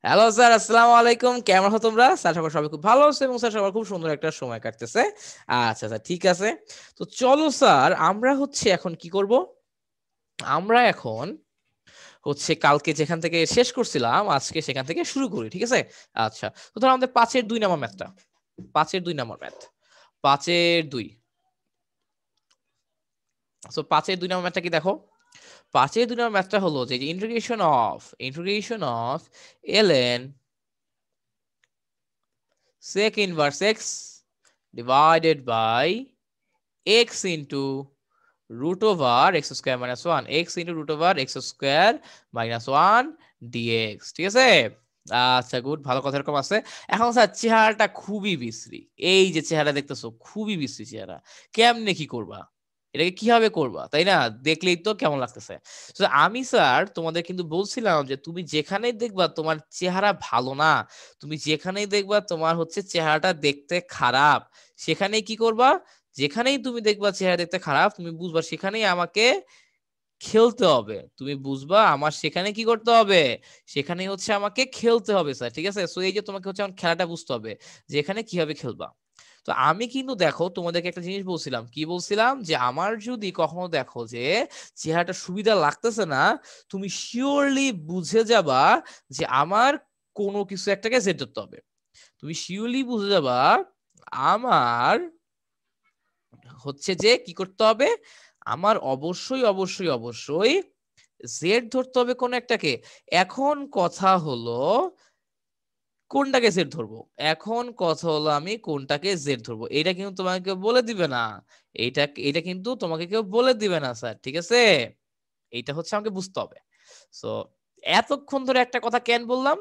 Hello sir, আসসালামু আলাইকুম। কেমন আছো তোমরা? স্যার সবাই সবাই খুব ভালো আছে এবং স্যার সবার খুব সুন্দর একটা সময় কাটতেছে। আচ্ছা স্যার, ঠিক আছে। তো চলো স্যার, আমরা এখন কি করব? আমরা এখন কালকে যেখান থেকে শেষ করছিলাম আজকে সেখান থেকে শুরু করি, ঠিক আছে? আচ্ছা, তো ধরো আমাদের 5-এর 2 নাম্বার ম্যাথটা, 5-এর 2 নাম্বার ম্যাথ, 5-এর 2। সো 5-এর 2 নাম্বার ম্যাথটা কি দেখো? 5-এর 2 নাম্বার ম্যাথটা হলো যে integration of ln sec inverse x divided by x into root over x square minus 1, x into root over x square minus 1 dx, ঠিক আছে? আচ্ছা, গুড, ভালো কথা, এরকম আছে। এখন স্যার চেহারাটা খুবই বিশ্রী, এই যে চেহারা দেখতেছো খুবই বিশ্রী চেহারা, কেমনে কি করবা? এটাকে কিভাবে করবা, তাই না? দেখলেই তো কেমন লাগতেছে। তো আমি স্যার তোমাদের কিন্তু বলছিলাম যে তুমি যেখানেই দেখবা তোমার চেহারা ভালো না, তুমি যেখানেই দেখবা তোমার চেহারাটা দেখতে খারাপ, সেখানেই কি করবা? যেখানেই তুমি দেখবা চেহারা দেখতে খারাপ, তুমি বুঝবা সেখানেই আমাকে খেলতে হবে। তুমি বুঝবা আমার সেখানে কি করতে হবে, সেখানে আমাকে খেলতে হবে স্যার, ঠিক আছে? সো এই যে তোমাকে আমার খেলাটা বুঝতে হবে যে এখানে কিভাবে খেলবা। তো আমি কিন্তু দেখো তোমাদেরকে একটা জিনিস বলছিলাম, কি বলছিলাম, যে আমার যদি কখনো দেখো যে চেহারাটা সুবিধা লাগতেছে না, তুমি শিওরলি বুঝে যাবা যে আমার কোনো কিছু একটাকে জেড ধরতে হবে। তুমি শিওরলি বুঝে যাবা আমার যে কি করতে হবে, আমার অবশ্যই অবশ্যই অবশ্যই জেড ধরতে হবে কোন একটাকে। এখন কথা হলো কোনটাকে জেড ধরবো, এখন কথা হলো আমি কোনটাকে জেড ধরবো, এটা কিন্তু তোমাকে কেউ বলে দিবে না। এইটা এটা কিন্তু তোমাকে কেউ বলে দিবে না স্যার, ঠিক আছে? এইটা আমাকে বুঝতে হবে। সো এতক্ষণ ধরে একটা কথা কেন বললাম?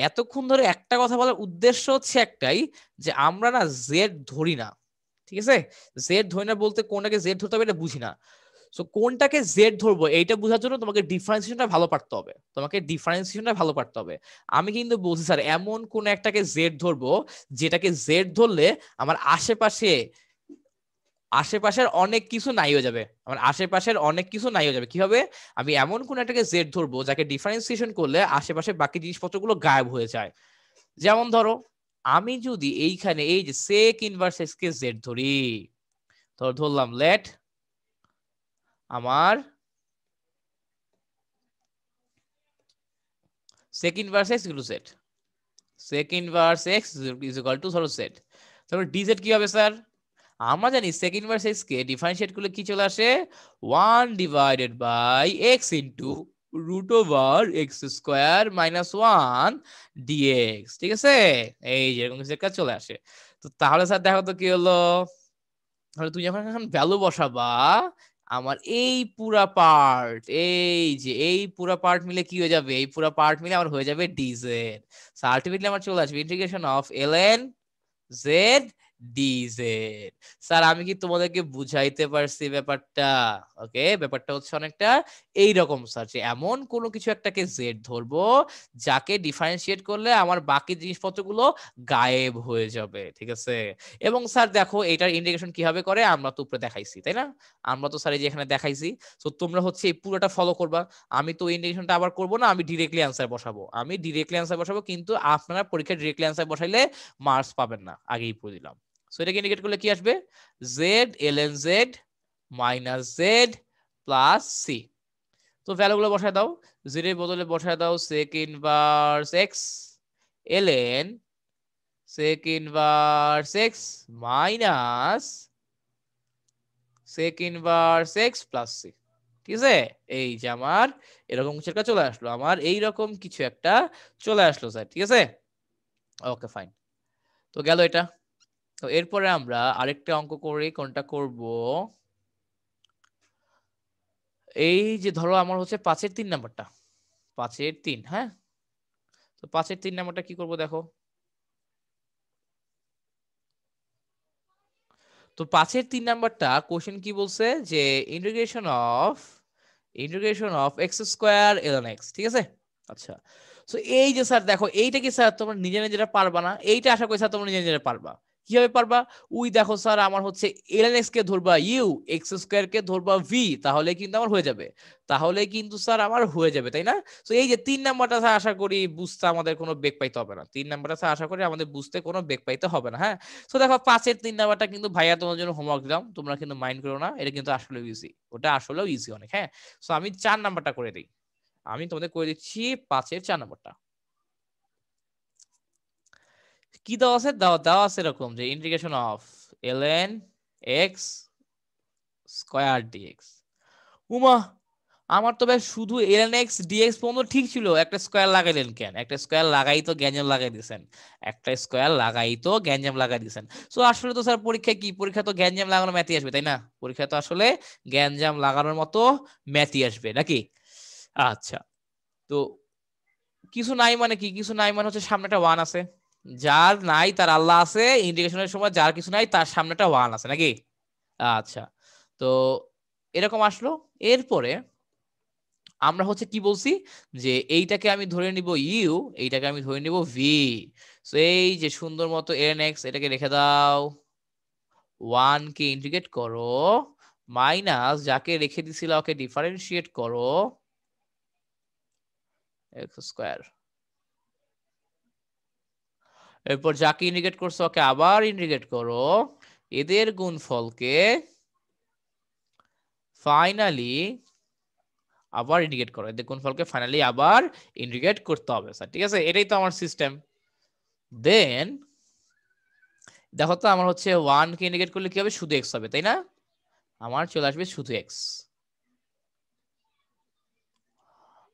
এতক্ষণ ধরে একটা কথা বলার উদ্দেশ্য একটাই, যে আমরা না জেড ধরি না, ঠিক আছে? জেড ধরি না বলতে কোনটাকে জেড ধরতে হবে এটা বুঝি না। সো কোনটাকে জেড ধরবো এইটা বোঝার জন্য তোমাকে ডিফারেন্সিয়েশনটা ভালো পারতে হবে, আমি কিন্তু বলছি স্যার এমন কোন একটাকে জেড ধরবো যেটাকে জেড ধরলে আমার আশেপাশে আশেপাশের অনেক কিছু নাই হয়ে যাবে, কি হবে? আমি এমন কোন একটাকে জেড ধরবো যাকে ডিফারেন্সিয়েশন করলে আশেপাশে বাকি জিনিসপত্রগুলো গায়েব হয়ে যায়। যেমন ধরো, আমি যদি এইখানে এই যে সেক ইনভার্স এক্স কে জেড ধরি, ধরলাম লেট আমার sec inverse x equal to z, sec inverse x is equal to ধরো z, তারপর dz কি হবে স্যার? আমরা জানি sec inverse x কে ডিফারেন্সিয়েট করলে কি চলে আসে, 1 divided by x into root over x square minus 1 dx, ঠিক আছে? এই যে এরকম কিছু একটা চলে আসে। তো তাহলে স্যার দেখো তো কি হলো, তাহলে তুই যখন এখন ভ্যালু বসাবা, আমার এই পুরা পার্ট মিলে কি হয়ে যাবে, এই পুরা পার্ট মিলে আমার হয়ে যাবে ডিজেড। সো আলটিমেটলি আমার চলে আসবে integration of ln Z DZ. Sir আমি কি তোমাদেরকে বুঝাইতে পারছি ব্যাপারটা? ওকে, ব্যাপারটা অনেকটা এইরকম স্যার, যে এমন কোনো কিছু একটাকে জেড ধরবো যাকে ডিফারেন্সিয়েট করলে আমার বাকি জিনিসপত্রগুলো গায়েব হয়ে যাবে, ঠিক আছে? এবং স্যার দেখো এটার ইন্টিগ্রেশন কিভাবে করে আমরা তো উপরে দেখাইছি, তাই না? আমরা তো স্যার এই যে এখানে দেখাইছি। তো তোমরা এই পুরোটা ফলো করবা। আমি তো ইন্টিগ্রেশনটা আবার করব না, আমি ডিরেক্টলি অ্যান্সার বসাবো, কিন্তু আপনারা পরীক্ষায় ডিরেক্টলি অ্যান্সার বসাইলে মার্কস পাবেন না, আগেই বলে দিলাম। সো এটাকে ইন্ডিকেট করলে কি আসবে, Z ln Z minus Z plus C. তো ভ্যালুগুলো বসায় দাও, জেড এর বদলে বসায় দাও sec inverse X ln sec inverse X minus sec inverse X plus C, ঠিক আছে? এই যে আমার এরকম কিছু একটা চলে আসলো, স্যার, ঠিক আছে? ওকে, ফাইন। তো গেল এটা। তো এরপরে আমরা আরেকটা অঙ্ক করি, কোনটা করব? এই যে ধরো আমার 5-এর 3 নাম্বারটা, 5-এর 3, হ্যাঁ। তো 5-এর 3 নাম্বারটা কি করব দেখো। তো 5-এর 3 নাম্বারটা কোশ্চেন কি বলছে, যে integration of x square ln x, ঠিক আছে? আচ্ছা, তো এই যে স্যার দেখো এইটা কি স্যার তোমরা নিজে নিজেরা পারবা না? এইটা আশা করি স্যার তোমরা নিজে নিজেরা পারবা। কিভাবে পারবা? ওই দেখো স্যার আমার হচ্ছে ln x কে ধরবা ইউ, এক্স স্কয়ার কে ধরবা ভি, তাহলে কিন্তু আমার হয়ে যাবে, তাহলে কিন্তু স্যার আমার হয়ে যাবে, তাই না? তো এই যে 3 নাম্বারটা স্যার আশা করি বুঝতে আমাদের কোনো বেগ পাইতে হবে না, 3 নাম্বারটা স্যার আশা করি আমাদের বুঝতে কোনো বেগ পাইতে হবে না। হ্যাঁ, তো দেখো 5-এর 3 নাম্বারটা কিন্তু ভাইয়া তোমার জন্য হোমওয়ার্ক দিলাম, তোমরা কিন্তু মাইন্ড করো না, এটা কিন্তু আসলে ইজি, ওটা আসলেও ইজি অনেক। হ্যাঁ, সো আমি 4 নাম্বারটা করে দিই, আমি তোমাদের করে দিচ্ছি 5-এর 4 নাম্বারটা। কি দেওয়া আছে? দেওয়া আছে এরকম যে integration of ln x square dx। Uma, আমার তো ভাই শুধু ln x dx পর্যন্ত ঠিক ছিল, একটা স্কয়ার লাগাইলেন কেন? একটা স্কয়ার লাগাই তো গ্যাঞ্জাম লাগাই দিয়েছেন, একটা স্কয়ার লাগাই তো গ্যাঞ্জাম লাগাই দিয়েছেন। সো আসলে তো স্যার পরীক্ষায় কি, পরীক্ষা তো গ্যাঞ্জাম লাগানো ম্যাথই আসবে, তাই না? পরীক্ষা তো আসলে গ্যাঞ্জাম লাগানোর মতো ম্যাথই আসবে নাকি? আচ্ছা, তো কিছু নাই মানে কি? কিছু নাই মানে হচ্ছে সামনে একটা ওয়ান আছে, যার নাই তার আল্লাহ আছে, ইন্টিগ্রেশনের সময় যার কিছু নাই তার সামনে একটা ওয়ান আছে নাকি? আচ্ছা, তো এরকম আসলো। এরপরে আমরা হচ্ছে কি বলছি, যে এইটাকে আমি ধরে নিব ইউ, এইটাকে আমি ধরে নিব ভি। সো এই যে সুন্দর মতো ln x এটাকে রেখে দাও, 1 কে ইন্টিগ্রেট করো, মাইনাস যাকে রেখে দিছিল ওকে ডিফারেন্সিয়েট করো, x স্কয়ার। এরপর যাকে ইন্টিগ্রেট করছো ওকে আবার ইন্টিগ্রেট করো, এদের গুণফলকে ফাইনালি আবার ইন্টিগ্রেট করো, এদের গুণফলকে ফাইনালি আবার ইন্টিগ্রেট করতে হবে স্যার, ঠিক আছে? এটাই তো আমার সিস্টেম। দেন দেখো তো আমার হচ্ছে 1 কে ইন্টিগ্রেট করলে কি হবে? শুধু x হবে, তাই না? আমার চলে আসবে শুধু x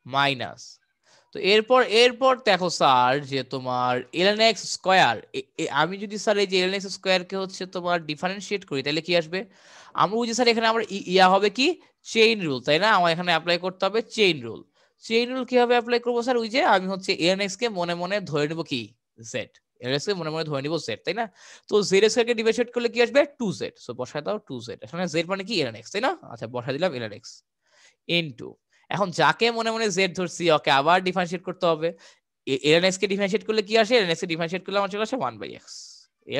মাইনাস। তো এরপর এরপর দেখো স্যার যে তোমার ln x স্কয়ার, আমি যদি স্যার এই যে ln x স্কয়ার কে হচ্ছে তোমার ডিফারেন্সিয়েট করি তাহলে কি আসবে? আমরা বুঝি স্যার এখানে আমার ইয়া হবে কি চেইন রুল, তাই না? আমার এখানে অ্যাপ্লাই করতে হবে চেইন রুল। চেইন রুল কিভাবে অ্যাপ্লাই করবো স্যার? ওই যে আমি হচ্ছে ln x কে মনে মনে ধরে নেব কি z, ln x কে মনে মনে ধরে নিব z, তাই না? তো z স্কয়ার কে ডিভাইড করলে কি আসবে? 2z। সো বসায় দাও 2z, এখানে z মানে কি ln x, তাই না? আচ্ছা, বসায় দিলাম ln x ইনটু, এখন যাকে মনে মনে z ধরছি ওকে আবার ডিফারেন্সিয়েট করতে হবে। ln x কে ডিফারেন্সিয়েট করলে কি আসে? ln x কে ডিফারেন্সিয়েট করলে আমার চলে আসে 1/x,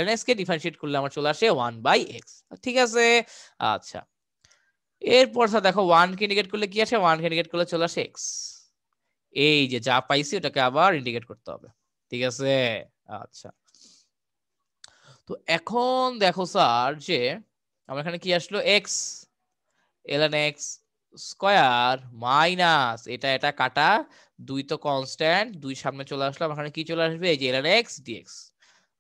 ln x কে ডিফারেন্সিয়েট করলে আমার চলে আসে 1/x, ঠিক আছে? আচ্ছা, এরপর স্যার দেখো 1 কে ইন্টিগ্রেট করলে কি আসে? 1 কে ইন্টিগ্রেট করলে চলে আসে x। এই যে যা পাইছি ওটাকে আবার ইন্টিগ্রেট করতে হবে, ঠিক আছে? আচ্ছা, তো এখন দেখো স্যার যে আমার এখানে কি আসলো? x ln x square minus এটা এটা কাটা, দুই তো কনস্ট্যান্ট, দুই সামনে চলে আসলো, আমার এখানে কি চলে আসবে? এই যে ln x dx,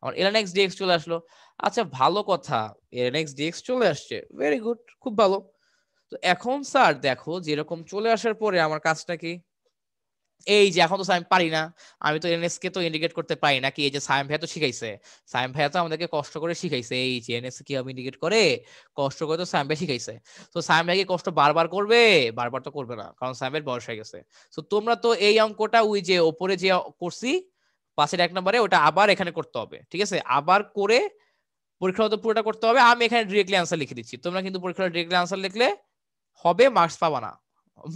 আমার ln x dx চলে আসলো। আচ্ছা, ভালো কথা, ln x dx চলে আসছে, ভেরি গুড, খুব ভালো। তো এখন স্যার দেখো যেরকম চলে আসার পরে আমার কাজটা কি? এই যে এখন তো আমি পারি না, আমি তো এনএস কে তো ইন্ডিকেট করতে পারি না, কি এই যে সায়েম ভাইয়া তো শিখাইছে, সায়েম ভাইয়া তো আমাদেরকে কষ্ট করে শিখাইছে এই যে এনএস কি আমি ইন্ডিকেট করে, কষ্ট করে তো সায়েম ভাই শিখাইছে। তো সায়েম ভাই কি কষ্ট বারবার করবে? বারবার তো করবে না, কারণ সায়েম ভাইয়ের বয়স হয়ে গেছে। তো তোমরা তো এই অঙ্কটা ওই যে ওপরে যে করছি 5-এর 1 নম্বরে, ওটা আবার এখানে করতে হবে, ঠিক আছে? আবার করে পরীক্ষা তো পুরোটা করতে হবে, আমি এখানে ডিরেক্টলি আনসার লিখে দিচ্ছি, তোমরা কিন্তু পরীক্ষার ডিরেক্টলি আনসার লিখলে হবে, মার্কস পাবা না,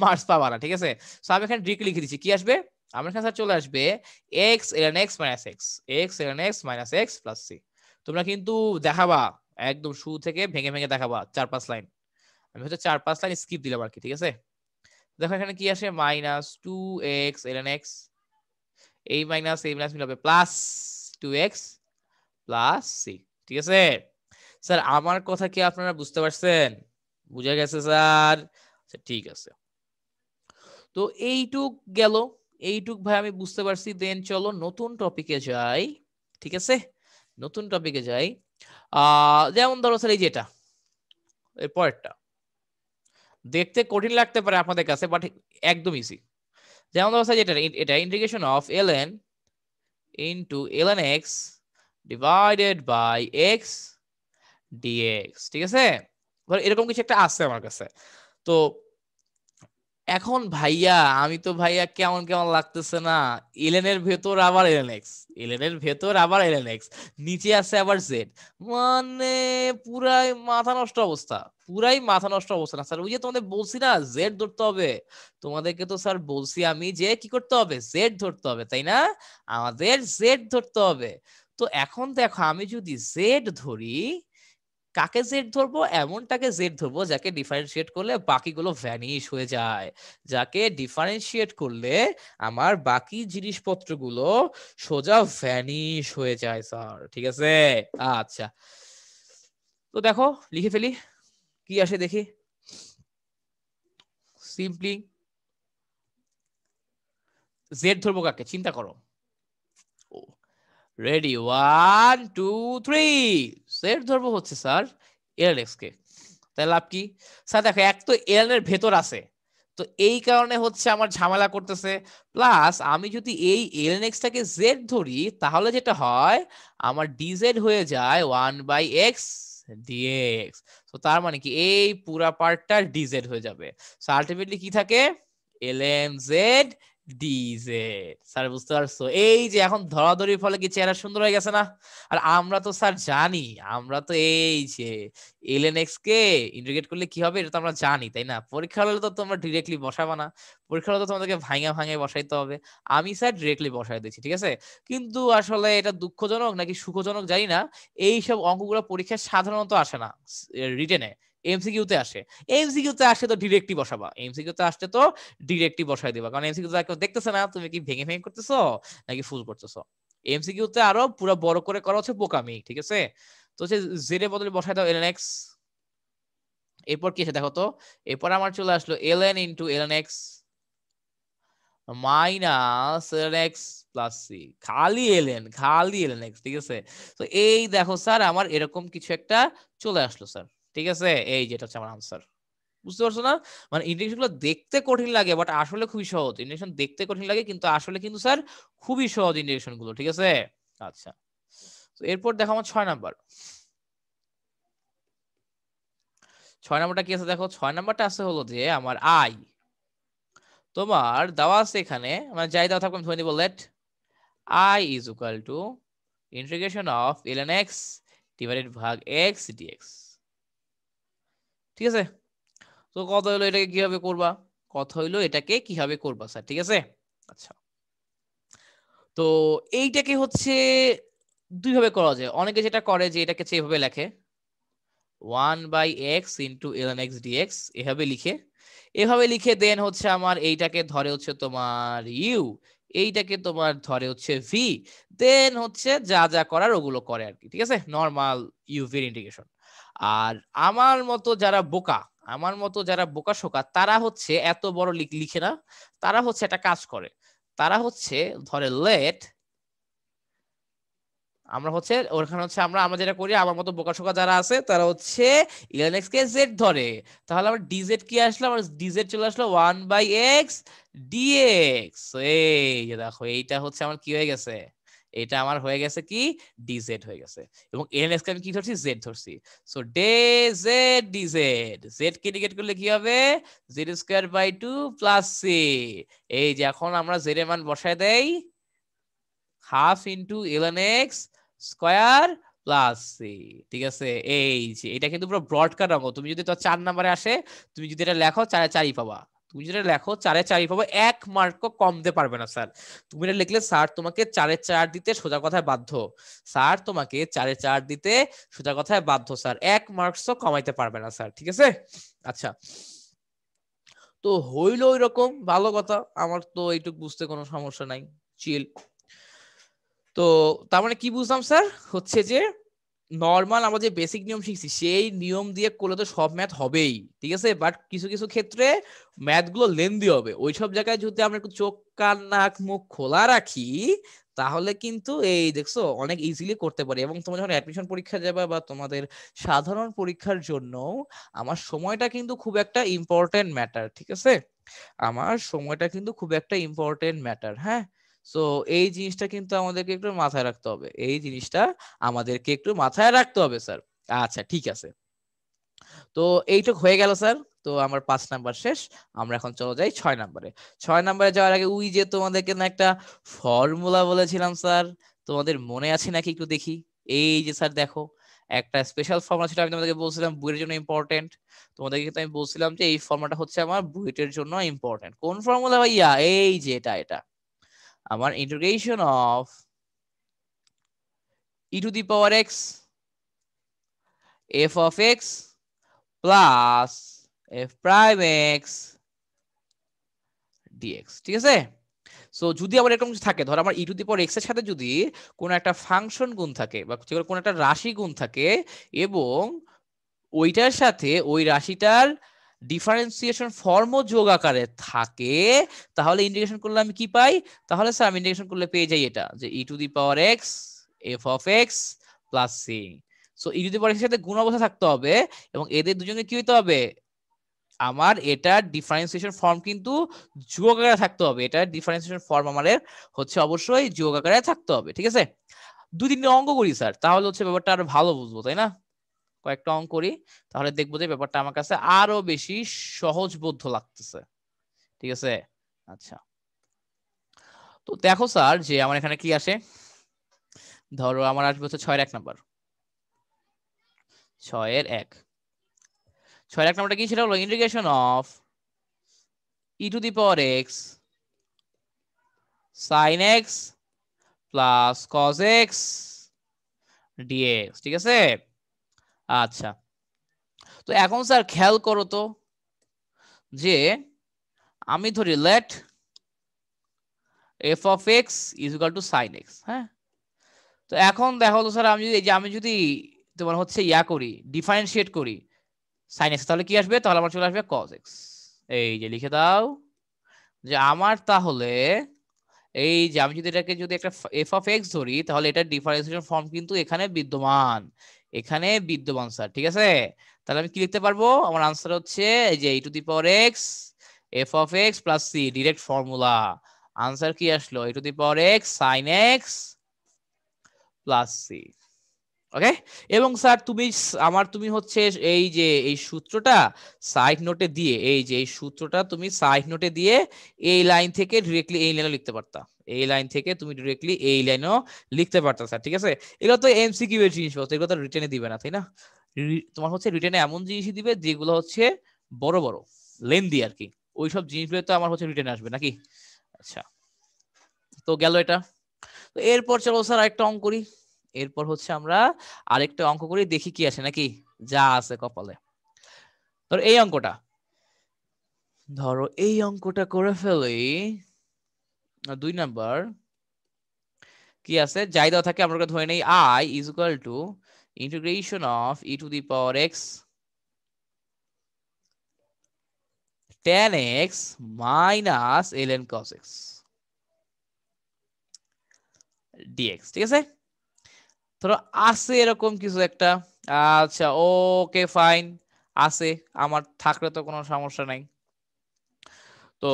মার্কস পাবা না, ঠিক আছে? সো আমি এখানে ডিরেক্টলি লিখে দিচ্ছি, কি আসবে? আমার কাছে চলে আসবে x ln x minus x, x ln x minus x plus c। তোমরা কিন্তু দেখাবা একদম শুরু থেকে ভেঙে ভেঙে দেখাবা 4-5 লাইন, আমি হচ্ছে 4-5 লাইন স্কিপ দিলাম আর কি, ঠিক আছে? দেখো এখানে কি আসে? মাইনাস 2x ln x, এই মাইনাস মিলাবে প্লাস 2x প্লাস c, ঠিক আছে? স্যার আমার কথা কি আপনারা বুঝতে পারছেন? বুঝে গেছে স্যার? আচ্ছা, ঠিক আছে, তো এইটুক গেল, এইটুক ভাই আমি বুঝতে পারছি। দেন চলো নতুন টপিকে যাই, ঠিক আছে? নতুন টপিকে যাই। যেমন ধরো স্যার এই যেটা এর পরেরটা দেখতে কঠিন লাগতে পারে আপনাদের কাছে, বাট একদম ইজি। যেমন ধরো স্যার এটা integration of ln into ln x divided by x dx, ঠিক আছে? এরকম কিছু একটা আছে আমার কাছে। তো এখন ভাইয়া আমি তো ভাইয়া কেমন কেমন লাগতেছে না, এলএন এর ভেতর আবার এলএন এক্স, এলএন এর ভেতর আবার এলএন এক্স, নিচে আছে আবার জেড, মানে পুরাই মাথা নষ্ট অবস্থা, পুরাই মাথা নষ্ট অবস্থা। না স্যার ওই যে তোমাদের বলছি না জেড ধরতে হবে, তোমাদেরকে তো স্যার বলছি আমি যে কি করতে হবে? জেড ধরতে হবে, তাই না? আমাদের জেড ধরতে হবে। তো এখন দেখো আমি যদি জেড ধরি, কাকে জেড ধরবো? এমনটাকে জেড ধরবো যাকে ডিফারেন্সিয়েট করলে বাকিগুলো ভ্যানিশ হয়ে যায়, যাকে ডিফারেন্সিয়েট করলে আমার বাকি জিনিসপত্রগুলো সোজা ভ্যানিশ হয়ে যায় স্যার, ঠিক আছে? আচ্ছা, তো দেখো লিখে ফেলি, কি আসে দেখি। সিম্পলি জেড ধরবো কাকে, চিন্তা করো। রেডি, 1 2 3। জেড ধরবো হচ্ছে স্যার এলএক্স কে। তাহলে লাভ কি স্যার? দেখো এক তো এল এর ভেতর আছে, তো এই কারণে হচ্ছে আমার ঝামেলা করতেছে। প্লাস আমি যদি এই এল টাকে জেড ধরি তাহলে যেটা হয় আমার ডিজেড হয়ে যায় 1/x dx। তো তার মানে কি এই পুরা পার্টটা ডিজেড হয়ে যাবে। সো আলটিমেটলি কি থাকে? ln z dz। স্যার বুঝতে পারছো? এই যে এখন ধরাধরির ফলে কি চেহারা সুন্দর হয়ে গেছে না? আর আমরা তো স্যার জানি, আমরা তো এই যে ln x কে ইন্টিগ্রেট করলে কি হবে এটা তো আমরা জানি, তাই না? পরীক্ষা হলে তো তোমরা ডিরেক্টলি বসাবা না, পরীক্ষা হলে তো তোমাদেরকে ভাঙা ভাঙে বসাইতে হবে। আমি স্যার ডিরেক্টলি বসাই দিচ্ছি, ঠিক আছে? কিন্তু আসলে এটা দুঃখজনক নাকি সুখজনক জানি না, এই সব অঙ্কগুলো পরীক্ষায় সাধারণত আসে না রিটেনে, এমসিকিউতে আসে। এমসিকিউতে আসে তো ডিরেক্টলি বসাবা, এমসিকিউতে আসতে তো ডিরেক্টলি বসাই দিবা, কারণ এমসিকিউতে কেউ দেখতেছে না তুমি কি ভেঙে ভেঙে করতেছো নাকি ফুল করতেছো। এমসিকিউতে আরো পুরো বড় করে করা হচ্ছে বোকামি, ঠিক আছে? তো হচ্ছে জেড এর বদলে বসাই দাও ln x। এরপর কি আছে দেখো তো, এরপর আমার চলে আসলো ln into ln x minus ln x plus C, খালি ln x, ঠিক আছে? তো এই দেখো স্যার আমার এরকম কিছু একটা চলে আসলো স্যার, ঠিক আছে? এই যেটা হচ্ছে আমার আনসার। বুঝতে পারছো না? মানে ইন্ডেক্সন গুলো দেখতে কঠিন লাগে বাট আসলে খুবই সহজ। ইন্ডেক্সন দেখতে কঠিন লাগে কিন্তু আসলে কিন্তু স্যার খুবই সহজ ইন্ডেক্সন গুলো, ঠিক আছে? আচ্ছা, তো এরপর দেখো আমার 6 নাম্বার। 6 নাম্বারটা কি আছে দেখো, 6 নাম্বারটা আছে হলো যে আমার আই তোমার দেওয়া আছে এখানে, মানে যাই দেওয়া থাকবে আমি ধরে নিব let I is equal to integration of ln x divided ভাগ x dx, ঠিক আছে? তো কথা হলো এটাকে কিভাবে করবা, কথা হইলো এটাকে কিভাবে করবা স্যার, ঠিক আছে? আচ্ছা, তো এইটাকে হচ্ছে দুই ভাবে করা যায়। অনেকে যেটা করে যে এটাকে এইভাবে লেখে 1/x into ln x dx, এভাবে লিখে, এভাবে লিখে দেন হচ্ছে আমার এইটাকে ধরে হচ্ছে তোমার ইউ, এইটাকে তোমার ধরে হচ্ছে ভি, দেন হচ্ছে যা যা করার ওগুলো করে আর কি, ঠিক আছে? Normal ইউভির integration. আর আমার মতো যারা বোকা, আমার মতো যারা বোকা শোকা তারা হচ্ছে এত বড় লিখে না, তারা হচ্ছে একটা কাজ করে, তারা হচ্ছে ধরে লেট, আমরা হচ্ছে ওখানে হচ্ছে আমরা আমরা যেটা করি, আমার মতো বোকাশোকা যারা আছে তারা হচ্ছে ln x কে z ধরে, তাহলে আমার dz কি আসলো, আমার dz চলে আসলো 1/x dx। এই যে দেখো এইটা হচ্ছে আমার কি হয়ে গেছে, এটা আমার হয়ে গেছে কি dz হয়ে গেছে, এবং ln x কে আমি কি ধরছি, z ধরছি। So day z dz, z কে ইন্টিগ্রেট করলে কি হবে, z² 2 প্লাস সি। এই যে এখন আমরা z এর মান বসায় দেই half into ln x square plus C, ঠিক আছে? এই যে এটা কিন্তু পুরো ব্রডকাট অঙ্ক, তুমি যদি তো 4 নম্বরে আসে তুমি যদি এটা লেখো 4 4ই পাবা, তুমি যদি এটা লেখো 4 4ই পাবা, এক মার্কও কম দিতে পারবে না স্যার। তুমি এটা লিখলে স্যার তোমাকে 4 4 দিতে সোজা কথায় বাধ্য, স্যার তোমাকে 4 4 দিতে সোজা কথায় বাধ্য স্যার, এক মার্কসও কমাইতে পারবে না স্যার, ঠিক আছে? আচ্ছা, তো হইলো এরকম ভালো কথা, আমার তো এইটুকু বুঝতে কোনো সমস্যা নাই, চিল। তো তার মানে কি বুঝলাম স্যার, হচ্ছে যে নর্মাল আমরা যে বেসিক নিয়ম শিখছি সেই নিয়ম দিয়ে করলে তো সব ম্যাথ হবেই, ঠিক আছে? বাট কিছু কিছু ক্ষেত্রে ম্যাথ গুলো লেন্দি হবে, ওইসব জায়গায় যদি আমরা একটু চোখ কান নাক মুখ খোলা রাখি তাহলে কিন্তু এই দেখছো অনেক ইজিলি করতে পারি। এবং তোমরা যখন অ্যাডমিশন পরীক্ষা যাবে বা তোমাদের সাধারণ পরীক্ষার জন্য আমার সময়টা কিন্তু খুব একটা ইম্পর্টেন্ট ম্যাটার, ঠিক আছে? আমার সময়টা কিন্তু খুব একটা ইম্পর্টেন্ট ম্যাটার, হ্যাঁ? সো এই জিনিসটা কিন্তু আমাদেরকে একটু মাথায় রাখতে হবে, এই জিনিসটা আমাদেরকে একটু মাথায় রাখতে হবে স্যার। আচ্ছা ঠিক আছে, তো এইটুক হয়ে গেল স্যার। তো আমার 5 নাম্বার শেষ, আমরা এখন চলে যাই 6 নাম্বারে। 6 নাম্বারে যাওয়ার আগে ওই যে তোমাদেরকে না একটা ফর্মুলা বলেছিলাম স্যার, তোমাদের মনে আছে নাকি একটু দেখি। এই যে স্যার দেখো একটা স্পেশাল ফর্মুলা ছিল, আমি তোমাদেরকে বলছিলাম বুয়েটের জন্য ইম্পর্টেন্ট, তোমাদেরকে কিন্তু আমি বলছিলাম যে এই ফর্মুলাটা হচ্ছে আমার বুয়েটের জন্য ইম্পর্টেন্ট। কোন ফর্মুলা ভাইয়া? এই যে এটা আমার integration of e to the power x f of x plus f prime x dx, ঠিক আছে? সো যদি আমার এরকম কিছু থাকে, ধর আমার e two the power x এর সাথে যদি কোনো একটা ফাংশন গুণ থাকে বা কোনো একটা রাশি গুণ থাকে এবং ওইটার সাথে ওই রাশিটার ডিফারেন্সিয়েশন ফর্মও যোগ আকারে থাকে, তাহলে ইন্টিগ্রেশন করলে আমি কি পাই? তাহলে স্যার আমি ইন্টিগ্রেশন করলে পেয়ে যাই এটা, যে e two the power x f of x plus c। So e two the power x এর সাথে গুণ অবস্থা থাকতে হবে এবং এদের দুজনে কি হইতে হবে? আমার এটার ডিফারেন্সিয়েশন ফর্ম কিন্তু যোগ আকারে থাকতে হবে। এটার ডিফারেন্সিয়েশন ফর্ম আমাদের হচ্ছে অবশ্যই যোগ আকারে থাকতে হবে, ঠিক আছে? 2-3টা অঙ্ক করি স্যার, তাহলে হচ্ছে ব্যাপারটা আরো ভালো বুঝবো, তাই না? কয়েকটা অঙ্ক করি, তাহলে দেখবো যে ব্যাপারটা আমার কাছে আরো বেশি সহজবোধ্য লাগতেছে, ঠিক আছে? আচ্ছা, তো দেখো স্যার যে আমার এখানে কি আসে। ধরো আমার আসবে হচ্ছে 6 এর 1 নাম্বার, 6 এর 1 নাম্বারটা কি? সেটা হলো integration of e two the power x sin x plus cos x dx, ঠিক আছে? আচ্ছা, তো এখন স্যার খেয়াল করো তো যে আমি ধরি let f of x is equal to sin x, হ্যাঁ? তো এখন দেখো তো স্যার, আমি যদি তোমার হচ্ছে ইয়া করি, ডিফারেন্সিয়েট করি sin x, তাহলে কি আসবে? তাহলে আমার চলে আসবে cos x। এই যে লিখে দাও যে আমার তাহলে এই যে আমি যদি এটাকে যদি একটা f of x ধরি, তাহলে এটার ডিফারেন্সিয়েশন ফর্ম কিন্তু এখানে বিদ্যমান, স্যার, ঠিক আছে? তাহলে আমি কি লিখতে পারবো? আমার আনসার হচ্ছে এই যে e two the power x f of x plus c, direct formula. Answer কি আসলো? e two the power x sin x plus c। ওকে, এবং স্যার তুমি হচ্ছে এই যে এই সূত্রটা সাইড নোটে দিয়ে, এই যে এই সূত্রটা তুমি সাইড নোটে দিয়ে এই লাইন থেকে ডিরেক্টলি এই লাইনও লিখতে পারতা, এই লাইন থেকে তুমি ডিরেক্টলি এই লাইনও লিখতে পারতা স্যার, ঠিক আছে? এগুলো তো এমসিকিউ এর জিনিসপত্র, এগুলো তো রিটেনে দিবে না, তাই না? তোমার হচ্ছে রিটেনে এমন জিনিসই দিবে যেগুলো হচ্ছে বড় বড় লেন্দি আর কি, ওইসব জিনিসগুলো তো আমার হচ্ছে রিটেনে আসবে নাকি? আচ্ছা, তো গেল এটা। তো এরপর চলো স্যার আরেকটা অঙ্ক করি, এরপর হচ্ছে আমরা আরেকটা অঙ্ক করি, দেখি কি আসে নাকি, যা আছে কপালে। ধরো এই অঙ্কটা করে ফেলি। 2 নাম্বার কি আছে? যাই দেওয়া থাকে আমরা ধরে নেই i is equal to integration of e to the power x tan x minus ln cos x dx, ঠিক আছে? ধরো আছে এরকম কিছু একটা। আচ্ছা, ওকে ফাইন, আছে, আমার থাকলে তো কোনো সমস্যা নাই। তো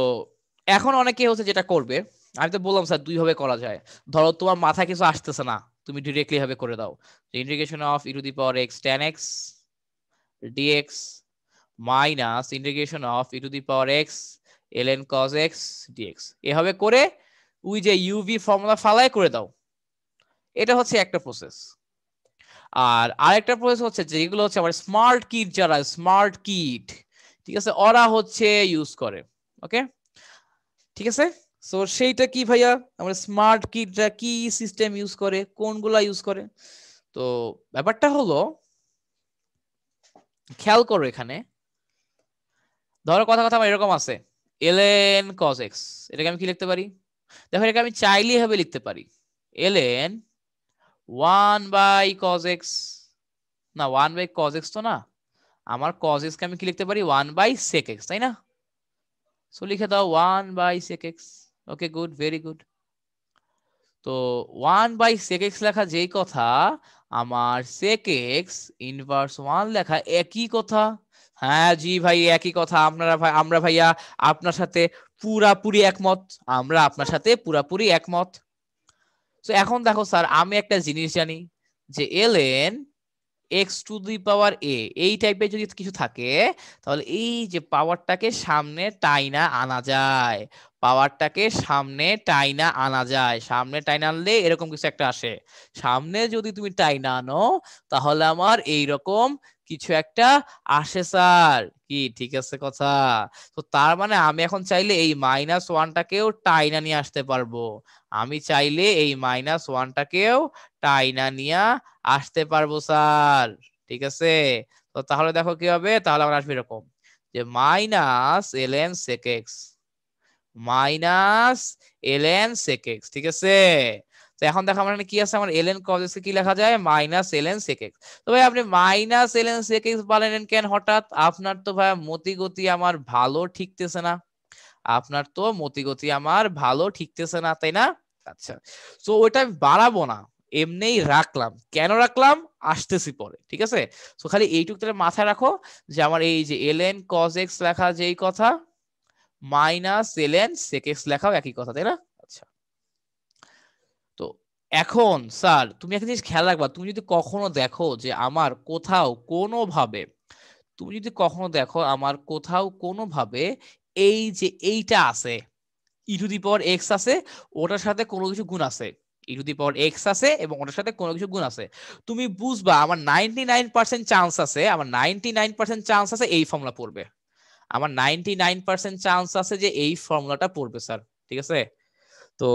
এখন অনেকে হচ্ছে যেটা করবে, আমি তো বললাম স্যার 2 ভাবে করা যায়। ধরো তোমার মাথায় কিছু আসতেছে না, তুমি ডিরেক্টলি ভাবে করে দাও, integration of e two the power x tan x dx minus integration of e two the power x ln cos x dx, এভাবে করে ওই যে ইউভি ফর্মুলা ফালায় করে দাও। এটা হচ্ছে একটা প্রসেস। আর আরেকটা প্রসেস হচ্ছে যেগুলো হচ্ছে আমার স্মার্ট কিট, যারা স্মার্ট কিট, ঠিক আছে, ওরা হচ্ছে ইউজ করে। ওকে, ঠিক আছে? সো সেইটা কি ভাইয়া, আমরা স্মার্ট কিটরা কি সিস্টেম ইউজ করে, কোনগুলা ইউজ করে? তো ব্যাপারটা হলো, খেয়াল করো এখানে, ধরো কথা আমার এরকম আছে ln cos x, এটাকে আমি কি লিখতে পারি? দেখো এটাকে আমি চাইলে এভাবে লিখতে পারি, ln 1/cos x, না 1/cos x তো না, আমার cos x কে আমি কি লিখতে পারি? 1/sec x, তাই না? সো লিখে দাও 1/sec x। ওকে, গুড, ভেরি গুড। তো 1/sec x লেখা যেই কথা, আমার sec x ইনভার্স 1 লেখা একই কথা। হ্যাঁ জি ভাই, একই কথা। আমরা ভাইয়া আপনার সাথে পুরাপুরি একমত, আমরা আপনার সাথে পুরাপুরি একমত। তো এখন দেখো স্যার, আমি একটা জিনিস জানি যে ln x two the power a এই টাইপের যদি কিছু থাকে, তাহলে এই যে পাওয়ারটাকে সামনে টাইনা আনা যায়, সামনে টাইনা আনলে এরকম কিছু একটা আসে। সামনে যদি তুমি টাইনা আনো, তাহলে আমার এইরকম কিছু একটা আসে স্যার। কি ঠিক আছে কথা? তো তার মানে আমি এখন চাইলে এই -1টাকেও টাইনা নিয়ে আসতে পারবো। আমি চাইলে এই -1টাকেও টাইনা নিয়ে আসতে পারবো স্যার। ঠিক আছে, তো তাহলে দেখো কি হবে, তাহলে আমার আসবে এরকম যে -ln sec x -ln sec x। ঠিক আছে, তো এখন দেখো আমার এখানে কি আছে, আমার ln cos x কি লেখা যায়, -ln sec x। তো ভাই আপনি -ln sec x বলেন কেন হঠাৎ? আপনার তো ভাই মতিগতি আমার ভালো ঠিকতেছে না, আপনার তো মতিগতি আমার ভালো ঠিকতেছে না, তাই না? আচ্ছা, তো ওইটা আমি বাড়াবো না, এমনিই রাখলাম। কেন রাখলাম আসতেছি পরে, ঠিক আছে? তো খালি এইটুকু তাহলে মাথায় রাখো যে আমার এই যে ln cos x লেখা যেই কথা, -ln sec x লেখাও একই কথা, তাই না? আচ্ছা, তো এখন স্যার তুমি একটা জিনিস খেয়াল রাখবা, তুমি যদি কখনো দেখো যে আমার কোথাও কোনোভাবে, তুমি যদি কখনো দেখো আমার কোথাও কোনোভাবে এই যে এইটা আছে, ই টু দি পাওয়ার এক্স আছে, ওটার সাথে কোনো কিছু গুণ আছে, ই টু দি পাওয়ার এক্স আছে এবং ওটার সাথে কোনো কিছু গুণ আছে, তুমি বুঝবা আমার 99% চান্স আছে, আমার 99% চান্স আছে এই ফর্মুলা পড়বে, আমার 99% চান্স আছে যে এই ফর্মুলাটা পড়বে স্যার। ঠিক আছে, তো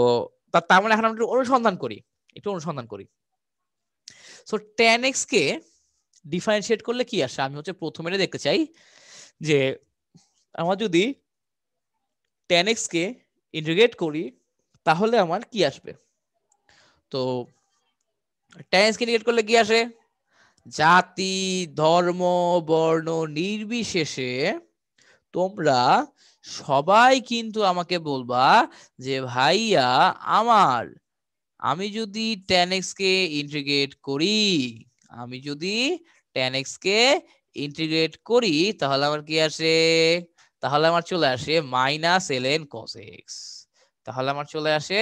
তার মানে এখন আমরা একটু অনুসন্ধান করি, একটু অনুসন্ধান করি। সো tan x কে ডিফারেন্সিয়েট করলে কি আসে, আমি হচ্ছে প্রথমে দেখতে চাই যে আমার যদি tan x কে ইন্টিগ্রেট করি তাহলে আমার কি আসবে। তো tan x কে ইন্টিগ্রেট করলে কি আসে, জাতি ধর্ম বর্ণ নির্বিশেষে তোমরা সবাই কিন্তু আমাকে বলবা যে ভাইয়া আমার, আমি যদি tan x কে ইন্টিগ্রেট করি, আমি যদি tan x কে ইন্টিগ্রেট করি তাহলে আমার কি আসে, তাহলে আমার চলে আসে -ln cos x, তাহলে আমার চলে আসে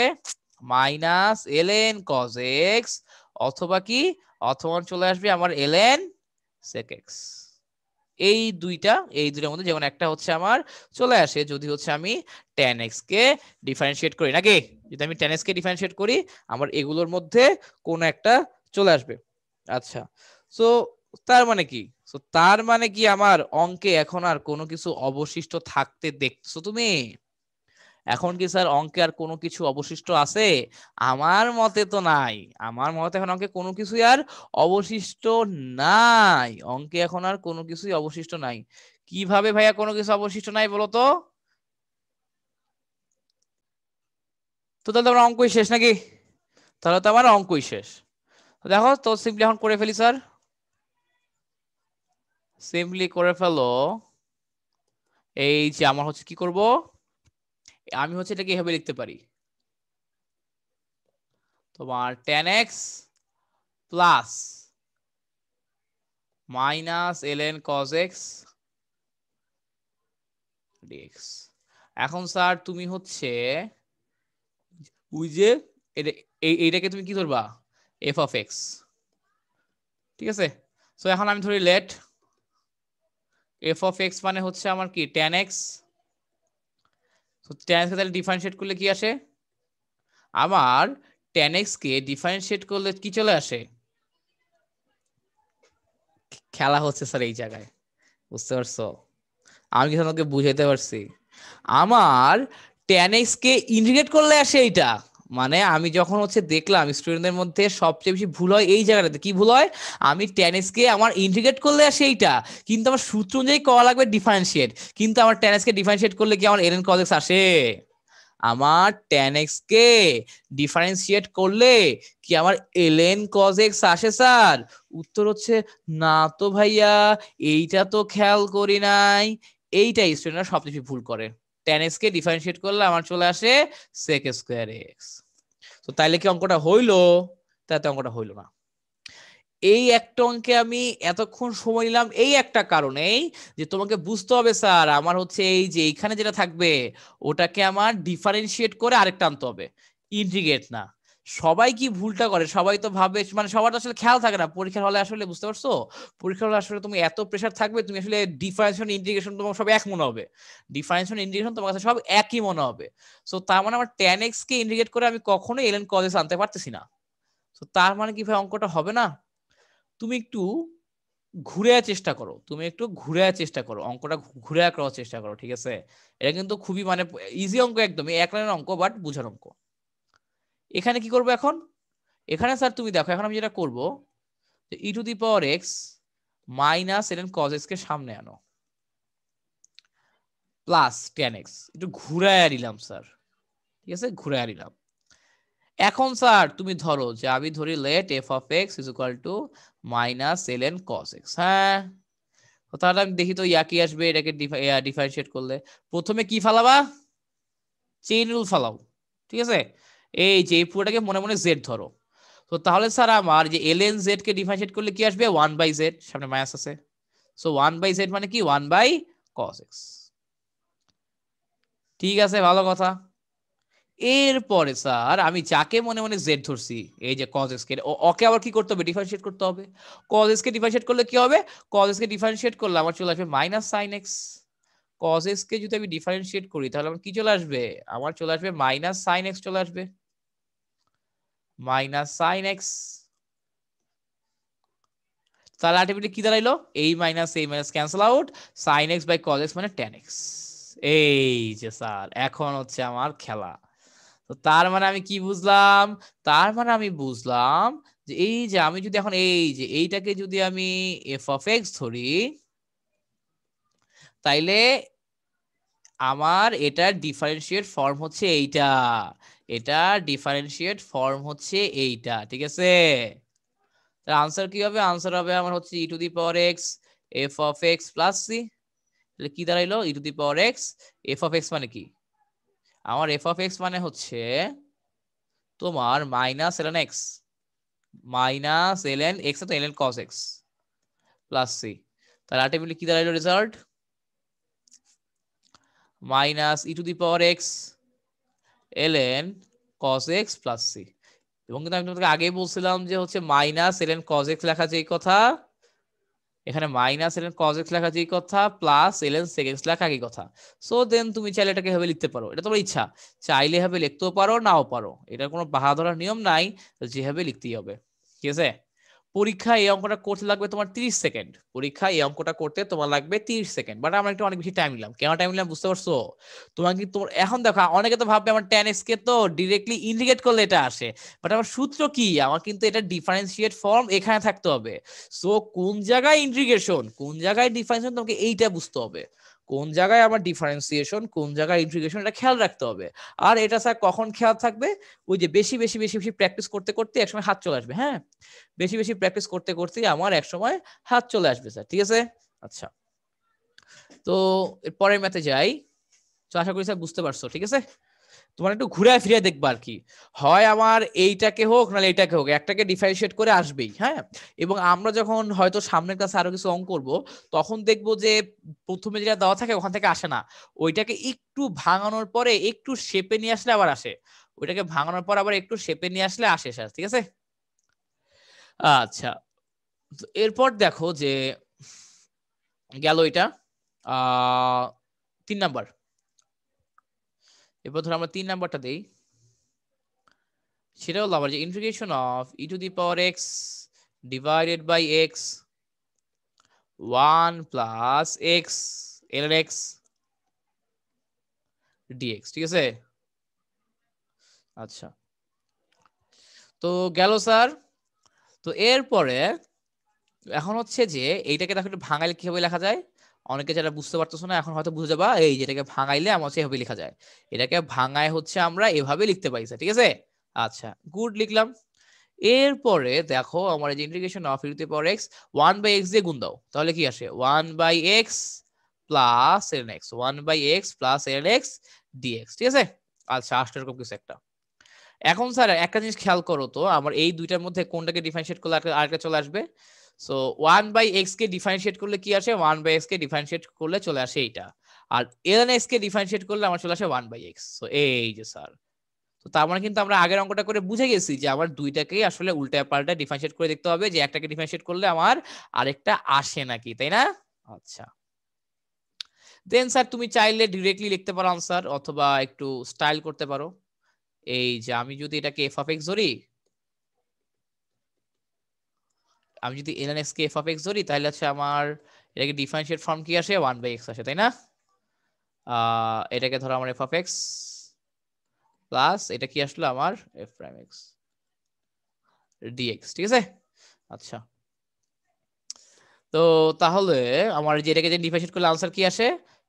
-ln cos x, অথবা কি, অথবা চলে আসবে আমার ln sec x। এই দুইটার মধ্যে যেমন একটা হচ্ছে আমার চলে আসে যদি হচ্ছে আমি tan x কে ডিফারেন্সিয়েট করি, নাকি যদি আমি tan x কে ডিফারেন্সিয়েট করি আমার এগুলোর মধ্যে কোন একটা চলে আসবে। আচ্ছা, সো তার মানে কি, সো তার মানে কি আমার অঙ্কে এখন আর কোনো কিছু অবশিষ্ট থাকতে দেখছো তুমি? এখন কি স্যার অঙ্কে আর কোনো কিছু অবশিষ্ট আছে? আমার মতে তো নাই, আমার মতে এখন অঙ্কে কোনো কিছুই আর অবশিষ্ট নাই, অঙ্কে এখন আর কোনো কিছুই অবশিষ্ট নাই। কিভাবে ভাইয়া কোনো কিছু অবশিষ্ট নাই বলো তো? তো তাহলে তোমার অঙ্কই শেষ নাকি? তাহলে তো আমার অঙ্কই শেষ। দেখো তো সিম্পলি এখন করে ফেলি স্যার, সিম্পলি করে ফেলো। এই যে আমার হচ্ছে কি করব, আমি হচ্ছে এটাকে এভাবে লিখতে পারি, তোমার tan x plus -ln cos x dx। এখন স্যার তুমি হচ্ছে ওই যে এইটাকে তুমি কি ধরবা, f of x। ঠিক আছে, সো এখন আমি ধরি লেট f of x মানে হচ্ছে আমার কি tan x, তো tan x কে তাহলে ডিফারেন্সিয়েট করলে কি আসে, আমার tan x কে ডিফারেন্সিয়েট করলে কি চলে আসে, খেলা হচ্ছে স্যার এই জায়গায়, বুঝতে পারছো? আমি কি তোমাকে বুঝাইতে পারছি? আমার tan x কে ইন্টিগ্রেট করলে আসে এইটা, মানে আমি যখন হচ্ছে দেখলাম স্টুডেন্টদের মধ্যে সবচেয়ে বেশি ভুল হয় এই জায়গাটাতে, কি ভুল হয়, আমি tan x কে আমার ইন্টিগ্রেট করলে আসে এইটা, কিন্তু আমার সূত্র অনুযায়ী করা লাগবে ডিফারেন্সিয়েট, কিন্তু আমার tan x কে ডিফারেন্সিয়েট করলে কি আমার ln cos x আসে? আমার tan x কে ডিফারেন্সিয়েট করলে কি আমার ln cos x আসে স্যার? উত্তর হচ্ছে না তো ভাইয়া, এইটা তো খেয়াল করি নাই। এইটাই স্টুডেন্টরা সবচেয়ে ভুল করে, tan x কে ডিফারেন্সিয়েট করলে আমার চলে আসে sec স্কয়ার x। তো তাইলে কি অঙ্কটা হইলো? তাতে অঙ্কটা হইলো না। এই একটা অঙ্কে আমি এতক্ষণ সময় নিলাম এই একটা কারণেই যে তোমাকে বুঝতে হবে স্যার আমার হচ্ছে এই যে এইখানে যেটা থাকবে ওটাকে আমার ডিফারেন্সিয়েট করে আরেকটা আনতে হবে, ইন্টিগ্রেট না। সবাই কি ভুলটা করে, সবাই তো ভাবে, মানে সবার তো আসলে খেয়াল থাকে না পরীক্ষার হলে, আসলে বুঝতে পারছো পরীক্ষার হলে আসলে তুমি এত প্রেসার থাকবে, তুমি আসলে ডিফারেন্সিয়েশন ইন্টিগ্রেশন তোমার সব এক মনে হবে, ডিফারেন্সিয়েশন ইন্টিগ্রেশন তোমার কাছে সব একই মনে হবে। সো তার মানে আমার tan x কে ইন্টিগ্রেট করে আমি কখনোই ln cos x আনতে পারতেছি না। তো তার মানে কি ভাই অঙ্কটা হবে না? তুমি একটু ঘুরে চেষ্টা করো, তুমি একটু ঘুরে চেষ্টা করো, অঙ্কটা ঘুরে করার চেষ্টা করো, ঠিক আছে? এটা কিন্তু খুবই মানে ইজি অঙ্ক, একদমই এক লাইনের অঙ্ক, বাট বুঝার অঙ্ক। এখানে কি করবো এখন? এখানে স্যার তুমি দেখো, এখন আমি যেটা করবো, e to the power x minus ln cos x কে সামনে আনো, প্লাস tan x, একটু ঘুরায় দিলাম স্যার, ঠিক আছে, ঘুরায় দিলাম। এখন স্যার তুমি ধরো যে আমি ধরি let f of x is equal to minus ln cos x। হ্যাঁ, তাহলে আমি দেখি তো ইয়া কি আসবে, এটাকে ডিফারেন্সিয়েট করলে প্রথমে কি ফালাবা, চেইন রুল ফালাও, ঠিক আছে? এই যে পুরোটাকে মনে মনে জেড ধরো। তো তাহলে স্যার আমার যে ln z কে ডিফারেন্সিয়েট করলে কি আসবে, 1/z, সামনে মাইনাস আছে, সো 1/z মানে কি 1/cos x। ঠিক আছে, ভালো কথা। এরপরে স্যার আমি যাকে মনে মনে জেড ধরছি, এই যে cos x কে, ওকে আবার কি করতে হবে, ডিফারেন্সিয়েট করতে হবে। cos x কে ডিফারেন্সিয়েট করলে কি হবে, cos x কে ডিফারেন্সিয়েট করলে আমার চলে আসবে minus sin x। cos x কে যদি আমি ডিফারেন্সিয়েট করি তাহলে আমার কি চলে আসবে, আমার চলে আসবে মাইনাস sin x চলে আসবে, মাইনাস sin x। তাহলে আলটিমেটলি কি দাঁড়াইলো, এই minus cancel out, sin x বাই cos x মানে tan x। এই যে স্যার এখন হচ্ছে আমার খেলা। তো তার মানে আমি কি বুঝলাম, তার মানে আমি বুঝলাম যে এই যে আমি যদি এখন এই যে এইটাকে যদি আমি f of x ধরি, তাইলে আমার এটার ডিফারেন্সিয়েট ফর্ম হচ্ছে এইটা, এটা ডিফারেন্সিয়েট ফর্ম হচ্ছে এইটা, ঠিক আছে? তার আনসার কি হবে, আনসার হবে আমার হচ্ছে e to the power x f of x plus c. তাহলে কি দাঁড়াইলো, e to the power x f of x মানে কি, আমার এফ অফ এক্স মানে হচ্ছে তোমার minus ln x, minus ln x তো ln cos x plus c. তাহলে আলটিমেটলি কি দাঁড়াইলো result, minus e to the power x ln cos x plus c. এবং কিন্তু আমি তোমাকে আগেই বলছিলাম যে হচ্ছে মাইনাস এলএন কস এক্স লেখা যেই কথা, এখানে মাইনাস এলএন কস এক্স লেখা যেই কথা, প্লাস এলএন সেক এক্স লেখা একই কথা। সো দেন তুমি চাইলে এটাকে এভাবে লিখতে পারো, এটা তোমার ইচ্ছা, চাইলে এভাবে লিখতেও পারো নাও পারো, এটার কোনো বাধা ধরার নিয়ম নাই, যেভাবে লিখতেই হবে, ঠিক আছে? পরীক্ষায় এই অঙ্কটা করতে লাগবে তোমার 30 সেকেন্ড, পরীক্ষায় এই অঙ্কটা করতে তোমার লাগবে 30 সেকেন্ড, বাট আমরা একটু অনেক বেশি টাইম নিলাম। কেন টাইম নিলাম বুঝতে পারছো? তোমার কি তোমার এখন দেখো অনেকে তো ভাববে আমার tan x কে তো ডিরেক্টলি ইন্টিগ্রেট করলে এটা আসে, বাট আমার সূত্র কি, আমার কিন্তু এটা ডিফারেন্সিয়েট ফর্ম এখানে থাকতে হবে। সো কোন জায়গায় ইন্টিগ্রেশন কোন জায়গায় ডিফারেন্সিয়েশন তোমাকে এইটা বুঝতে হবে, কোন জায়গায় আমার ডিফারেন্সিয়েশন কোন জায়গায় ইন্টিগ্রেশন, এটা খেয়াল রাখতে হবে। আর এটা স্যার কখন খেয়াল থাকবে, ওই যে বেশি বেশি বেশি বেশি প্র্যাকটিস করতে করতে একসময় হাত চলে আসবে। হ্যাঁ, বেশি বেশি প্র্যাকটিস করতে করতে আমার এক সময় হাত চলে আসবে স্যার, ঠিক আছে? আচ্ছা, তো পরের ম্যাথে যাই। তো আশা করি স্যার বুঝতে পারছো, ঠিক আছে? তোমার একটু ঘুরে ফিরে দেখবা আর কি, হয় আমার এইটাকে হোক নাহলে এইটাকে হোক, একটাকে ডিফারেন্সিয়েট করে আসবেই। হ্যাঁ, এবং আমরা যখন হয়তো সামনের ক্লাসে আরো কিছু অঙ্ক করবো, তখন দেখবো যে প্রথমে যেটা দেওয়া থাকে ওখান থেকে আসে না, ওইটাকে একটু ভাঙানোর পরে একটু শেপে নিয়ে আসলে আবার আসে, ওইটাকে ভাঙানোর পর আবার একটু শেপে নিয়ে আসলে আসে স্যার, ঠিক আছে? আচ্ছা, এরপর দেখো যে গেল এটা 3 নাম্বার। এরপর ধরো আমরা 3 নাম্বারটা দেই, সেটা হলো আমার যে integration of E to the power X divided by X 1 plus X ln x dx, ঠিক আছে? আচ্ছা, তো গেল স্যার। তো এরপরে এখন হচ্ছে যে এইটাকে দেখো একটু ভাঙাইলে কিভাবে লেখা যায়, অনেকে যারা বুঝতে পারতেছো না এখন হয়তো বুঝে যাবা, এই যেটাকে ভাঙাইলে আমার হচ্ছে এভাবে লেখা যায়, এটাকে ভাঙায় হচ্ছে আমরা এভাবে লিখতে পারি স্যার, ঠিক আছে? আচ্ছা, গুড, লিখলাম। এরপরে দেখো আমার এই যে integration of E to the power x 1/x দিয়ে গুণ দাও, তাহলে কি আসে 1/x plus ln x, 1/x plus ln x dx, ঠিক আছে? আচ্ছা, আসলে এরকম কিছু একটা। এখন স্যার একটা জিনিস খেয়াল করো তো, আমার এই দুইটার মধ্যে কোনটাকে ডিফারেন্সিয়েট করলে আরেকটা চলে আসবে। সো 1/x কে ডিফারেন্সিয়েট করলে কি আসে, 1/x কে ডিফারেন্সিয়েট করলে চলে আসে এইটা, আর ln x কে ডিফারেন্সিয়েট করলে আমার চলে আসে 1/x। সো এই যে স্যার, তো তার মানে কিন্তু আমরা আগের অঙ্কটা করে বুঝে গেছি যে আমার দুইটাকেই আসলে উল্টা পাল্টা ডিফারেন্সিয়েট করে দেখতে হবে, যে একটাকে ডিফারেন্সিয়েট করলে আমার আরেকটা আসে নাকি, তাই না? আচ্ছা, দেন স্যার তুমি চাইলে ডিরেক্টলি লিখতে পারো আনসার, অথবা একটু স্টাইল করতে পারো। এই যে আমি যদি এটাকে এফ অফ এক্স ধরি, আমি যদি ln x K f of x ধরি তাহলে হচ্ছে আমার এটাকে ডিফারেন্সিয়েট ফর্ম কি আসে 1/x আসে তাই না এটাকে ধরো আমার f of x প্লাস এটা কি আসলো আমার f prime x dx ঠিক আছে আচ্ছা তো তাহলে আমার যে এটাকে যে ডিফারেন্সিয়েট করলে আনসার কি আসে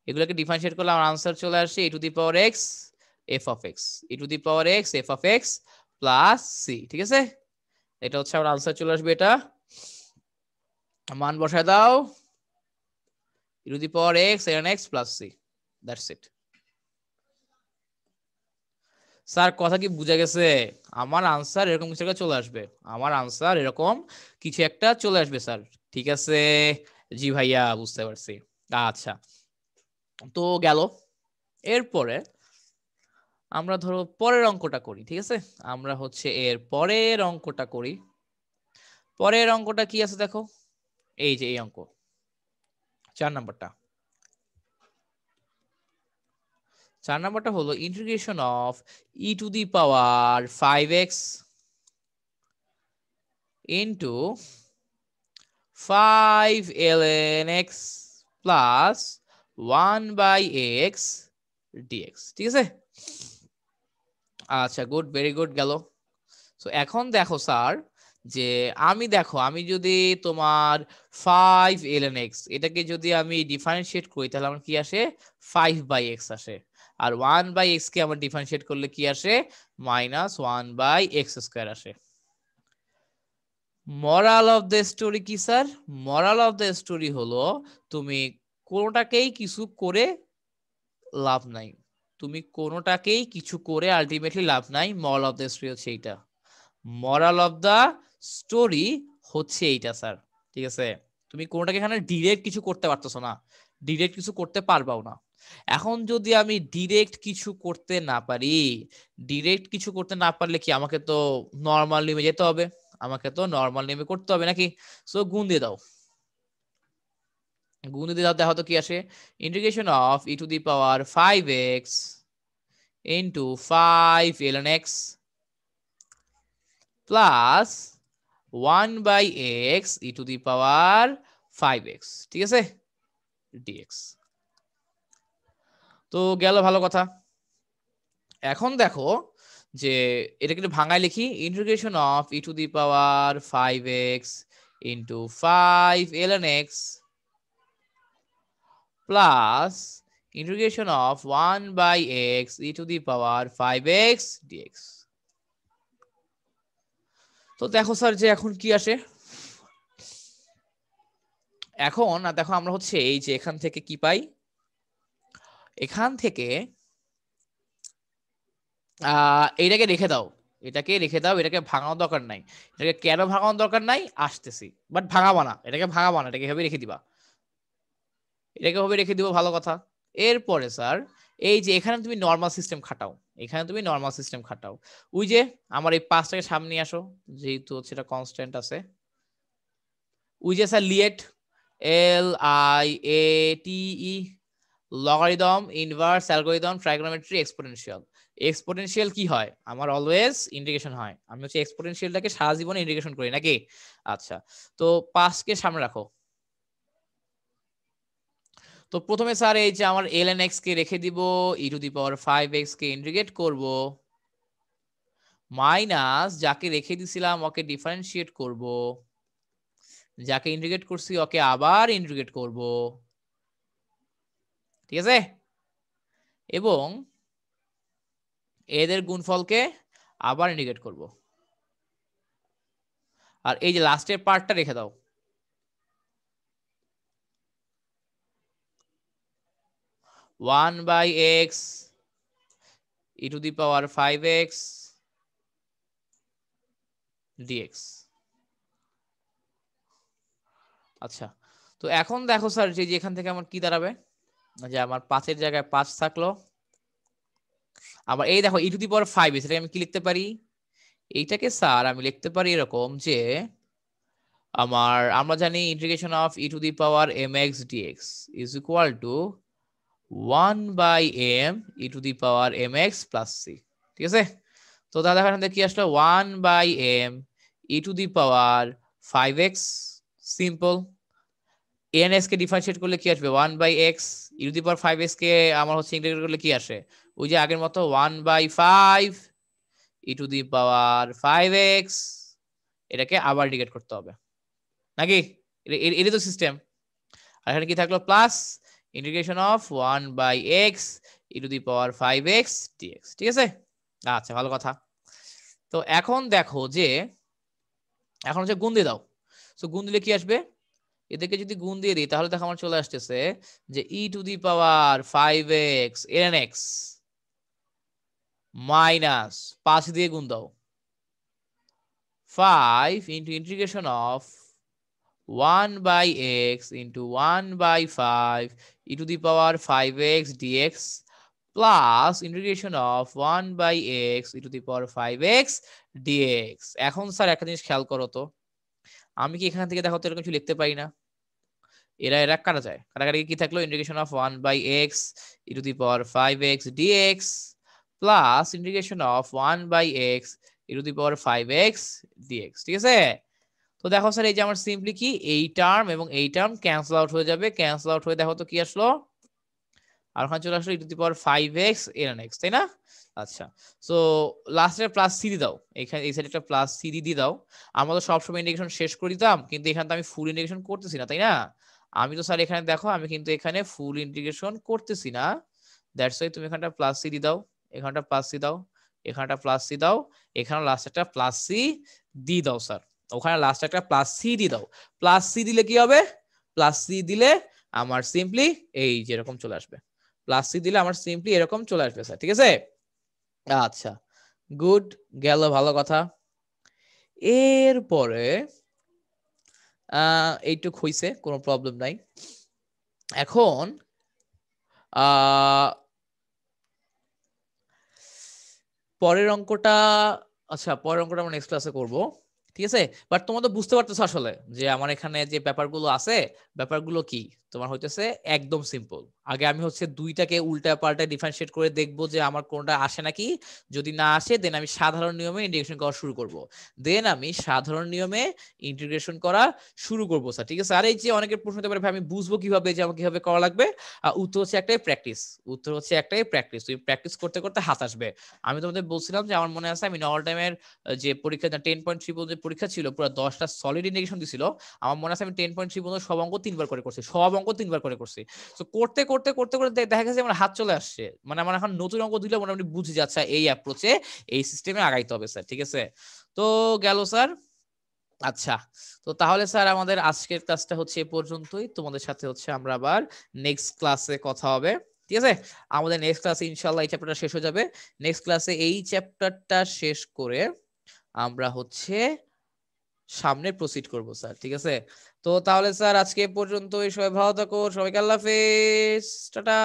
এগুলোকে ডিফারেন্সিয়েট করলে আমার আনসার চলে আসে e two the power x f of x e two the power x f of x plus c ঠিক আছে এটা হচ্ছে আমার আনসার চলে আসবে এটা মান বসায় দাও e two the power x ln x plus c that's it sir কথা কি বুঝা গেছে আমার আনসার এরকম কিছু একটা চলে আসবে আমার আনসার এরকম কিছু একটা চলে আসবে স্যার ঠিক আছে জি ভাইয়া বুঝতে পারছি আচ্ছা তো গেল এরপরে আমরা ধরো পরের অঙ্কটা করি ঠিক আছে আমরা হচ্ছে এর পরের অঙ্কটা করি পরের অঙ্কটা কি আছে দেখো এই যে এই অঙ্ক 4 নাম্বারটা 4 নাম্বারটা হলো integration of e two the power 5x into 5 ln x plus 1 by x dx ঠিক আছে আচ্ছা গুড ভেরি গুড গেল সো এখন দেখো স্যার যে আমি যদি তোমার 5 ln x এটাকে যদি আমি ডিফারেন্সিয়েট করি তাহলে আমার কি আসে 5 by x আসে আর 1 by x কে আমরা ডিফারেন্সিয়েট করলে কি আসে -1 by x স্কয়ার আসে মরাল অফ দ্য স্টোরি কি sir moral of the story হলো তুমি কোনোটাকেই কিছু করে লাভ নাই তুমি কোনোটাকেই কিছু করে আলটিমেটলি লাভ নাই মরাল অফ দ্য স্টোরি হচ্ছে এইটা মরাল অফ দ্য স্টোরি হচ্ছে এইটা স্যার ঠিক আছে তুমি কোনোটাকে এখানে ডিরেক্ট কিছু করতে পারতেছো না ডিরেক্ট কিছু করতে পারবাও না এখন যদি আমি ডিরেক্ট কিছু করতে না পারি ডিরেক্ট কিছু করতে না পারলে কি আমাকে তো নর্মাল নেমে যেতে হবে আমাকে তো নর্মাল নেমে করতে হবে নাকি সো গুণ দিয়ে দাও গুণ দিয়ে দাও দেখো তো কি আসে integration of e two the power 5x into 5 ln x plus 1 by x e to the power 5x ঠিক আছে dx তো গেল ভালো কথা এখন দেখো যে এটাকে একটু ভাঙায় লিখি integration of e to the power 5x into 5 ln x plus integration of 1 by x e to the power 5x dx তো দেখো স্যার যে এখন কি আসে এখন দেখো আমরা হচ্ছে এই যে এখান থেকে কি পাই এখান থেকে এইটাকে রেখে দাও এটাকে ভাঙানোর দরকার নাই এটাকে কেন ভাঙানোর দরকার নাই আসতেছি বাট ভাঙাবা না এটাকে এভাবে রেখে দিবা এটাকে ভাবে রেখে দিব ভালো কথা এরপরে স্যার এই যে এখানে তুমি নরমাল সিস্টেম খাটাও ওই যে আমার এই 5টাকে সামনে আসো যেহেতু হচ্ছে এটা কনস্ট্যান্ট আছে ওই যে sir LIATE LIATE logarithm inverse algorithm trigonometry exponential কি হয় আমার অলওয়েজ ইন্টিগ্রেশন হয় আমি হচ্ছে এক্সপোনেনশিয়ালটাকে সারা জীবনে ইন্টিগ্রেশন করি নাকি আচ্ছা তো 5কে সামনে রাখো তো প্রথমে স্যার এই যে আমার ln x কে রেখে দিব e two the power 5x K integrate করব মাইনাস যাকে রেখে দিছিলাম ওকে ডিফারেন্সিয়েট করব যাকে ইন্টিগ্রেট করছি ওকে আবার ইন্টিগ্রেট করব ঠিক আছে এবং এদের গুণফলকে আবার ইন্টিগ্রেট করব আর এই যে লাস্টের পার্টটা রেখে দাও 1 by x e to the power 5x dx আচ্ছা তো এখন দেখো স্যার যে এখান থেকে আমার কি দাঁড়াবে যে আমার 5 এর জায়গায় 5 থাকলো আবার এই দেখো e to the power 5 এটাকে আমি কি লিখতে পারি এইটাকে স্যার আমি লিখতে পারি এরকম যে আমরা জানি integration of e to the power mx dx is equal to 1 by m e to the power mx plus c ঠিক আছে তো তাহলে এখানে কি আসলো 1 by m e to the power 5x simple ans K differentiate করলে কি আসবে 1/x e two the power 5x কে আমার হচ্ছে ইন্টিগ্রেট করলে কি আসে ওই যে আগের মতো 1/5 e two the power 5x এটাকে আবার ইন্টিগ্রেট করতে হবে নাকি এটা তো সিস্টেম আর এখানে কি থাকলো plus integration of 1/x e two the power 5x dx ঠিক আছে আচ্ছা ভালো কথা তো এখন দেখো যে এখন হচ্ছে গুণ দিয়ে দাও সো গুণ দিলে কি আসবে এদেরকে যদি গুণ দিয়ে দিই তাহলে দেখো আমার চলে আসতেছে যে e two the power 5x ln x minus 5 দিয়ে গুণ দাও 5 into integration of 1/x into 1/5 e to the power 5x dx plus integration of 1/x e to the power 5x dx এখন স্যার একটা জিনিস খেয়াল করো তো আমি কি এখান থেকে দেখো তো এরকম কিছু লিখতে পারি না এরা কাটা যায় কাটাকাটি কি থাকলো integration of 1/x e to the power 5x dx plus integration of 1/x e to the power 5x dx ঠিক আছে তো দেখো স্যার এই যে আমার সিম্পলি কি এই টার্ম এবং এই টার্ম ক্যান্সেল আউট হয়ে যাবে ক্যান্সেল আউট হয়ে দেখো তো কি আসলো আর ওখানে চলে আসলো e two the power 5x ln x তাই না আচ্ছা সো লাস্টে প্লাস সি দিয়ে দাও এখানে এই সাইডে একটা প্লাস সি দিয়ে দাও আমরা তো সবসময় ইন্টিগ্রেশন শেষ করে দিতাম কিন্তু এখানে তো আমি ফুল ইন্টিগ্রেশন করতেছি না তাই না আমি তো স্যার এখানে দেখো আমি কিন্তু এখানে ফুল ইন্টিগ্রেশন করতেছি না দ্যাটস ওয়াই তুমি এখানটা প্লাস সি দিয়ে দাও এখানটা প্লাস সি দাও এখানটা প্লাস সি দাও এখানে লাস্ট একটা প্লাস সি দিয়ে দাও স্যার ওখানে লাস্ট একটা প্লাস সি দিয়ে দাও প্লাস সি দিলে কি হবে প্লাস সি দিলে আমার সিম্পলি এই যেরকম চলে আসবে প্লাস সি দিলে আমার সিম্পলি এরকম চলে আসবে স্যার ঠিক আছে আচ্ছা গুড গেল ভালো কথা এরপরে এইটুক হইছে কোনো প্রবলেম নাই এখন পরের অঙ্কটা আচ্ছা পরের অঙ্কটা আমরা নেক্সট ক্লাসে করব ঠিক আছে বাট তোমরা তো বুঝতে পারতেছো আসলে যে আমার এখানে যে ব্যাপারগুলো আছে ব্যাপারগুলো কি তোমার হইতেছে একদম সিম্পল আগে আমি হচ্ছে দুইটাকে উল্টা পাল্টা ডিফারেন্সিয়েট করে দেখবো যে আমার কোনটা আসে নাকি যদি না আসে দেন আমি সাধারণ নিয়মে ইন্টিগ্রেশন করা শুরু করব দেন আমি সাধারণ নিয়মে ইন্টিগ্রেশন করা শুরু করব স্যার ঠিক আছে আর এই যে অনেকের প্রশ্ন হতে পারে আমি বুঝবো কিভাবে যে আমাকে কিভাবে করা লাগবে উত্তর হচ্ছে একটাই প্র্যাকটিস তুমি প্র্যাকটিস করতে করতে হাত আসবে আমি তোমাদের বলছিলাম যে আমার মনে আছে আমি নর্মাল টাইমের যে পরীক্ষা 10.3 পর্যন্ত পরীক্ষা ছিল পুরো 10টা সলিড ইন্টিগ্রেশন দিছিল আমার মনে আছে আমি 10.3 পর্যন্ত সব অঙ্ক 3 বার করে করছি সব অঙ্ক 3 বার করে করছি তো করতে করতে করতে করতে দেখা গেছে আমার হাত চলে আসছে মানে আমার এখন নতুন অঙ্ক দিলে মোটামুটি বুঝে যাচ্ছে এই অ্যাপ্রোচে এই সিস্টেমে আগাইতে হবে স্যার ঠিক আছে তো গেল স্যার আচ্ছা তো তাহলে স্যার আমাদের আজকের ক্লাসটা হচ্ছে এ পর্যন্তই তোমাদের সাথে হচ্ছে আমরা আবার নেক্সট ক্লাসে কথা হবে ঠিক আছে আমাদের নেক্সট ক্লাসে ইনশাআল্লাহ এই চ্যাপ্টারটা শেষ হয়ে যাবে নেক্সট ক্লাসে এই চ্যাপ্টারটা শেষ করে আমরা হচ্ছে সামনে প্রসিড করব স্যার ঠিক আছে তো তাহলে স্যার আজকে পর্যন্তই সবাই ভালো থাকো সবাইকে আল্লাহ হাফেজ টাটা